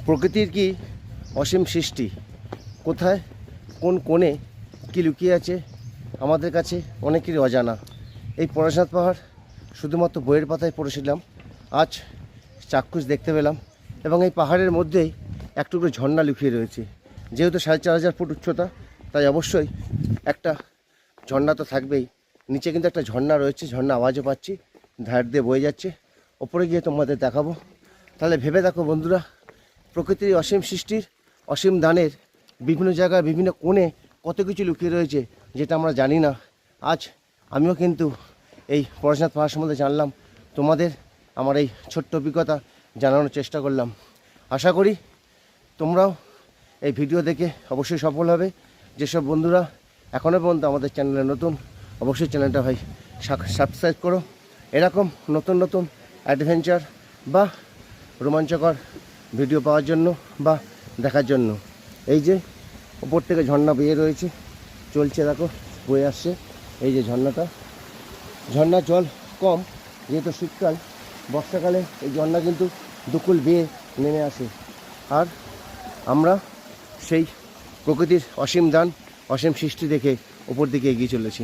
প্রকৃতির কি অসীম সৃষ্টি, কোথায় কোন কোণে কী লুকিয়ে আছে আমাদের কাছে অনেকেরই অজানা। এই পরেশনাথ পাহাড় শুধুমাত্র বইয়ের পাতায় পড়েছিলাম, আজ চাক্ষুষ দেখতে পেলাম। এবং এই পাহাড়ের মধ্যেই একটু করে ঝর্ণা লুকিয়ে রয়েছে। যেহেতু 4,500 ফুট উচ্চতা, তাই অবশ্যই একটা ঝর্ণা তো থাকবেই। নিচে কিন্তু একটা ঝর্ণা রয়েছে, ঝর্ণা আওয়াজও পাচ্ছি, ধার দিয়ে বয়ে যাচ্ছে। ওপরে গিয়ে তোমাদের দেখাবো। তাহলে ভেবে দেখো বন্ধুরা, প্রকৃতির অসীম সৃষ্টির অসীম দানের বিভিন্ন জায়গায় বিভিন্ন কোণে কত কিছু লুকিয়ে রয়েছে যেটা আমরা জানি না। আজ আমিও কিন্তু এই পরেশনাথ পাহাড় সম্বন্ধে জানলাম, তোমাদের আমার এই ছোট্ট অভিজ্ঞতা জানানোর চেষ্টা করলাম। আশা করি তোমরাও এই ভিডিও দেখে অবশ্যই সফল হবে। যেসব বন্ধুরা এখনও পর্যন্ত আমাদের চ্যানেলে নতুন, অবশ্যই চ্যানেলটা ভাই সাবস্ক্রাইব করো। এরকম নতুন নতুন অ্যাডভেঞ্চার বা রোমাঞ্চকর ভিডিও পাওয়ার জন্য বা দেখার জন্য। এই যে ওপর থেকে ঝর্ণা বেয়ে রয়েছে, চলছে, দেখো বয়ে আসছে এই যে ঝর্ণাটা। ঝর্ণার জল কম, যেহেতু শীতকাল। বর্ষাকালে এই ঝর্ণা কিন্তু দুকুল বেয়ে নেমে আসে। আর আমরা সেই প্রকৃতির অসীম দান, অসীম সৃষ্টি দেখে উপর দিকে এগিয়ে চলেছি।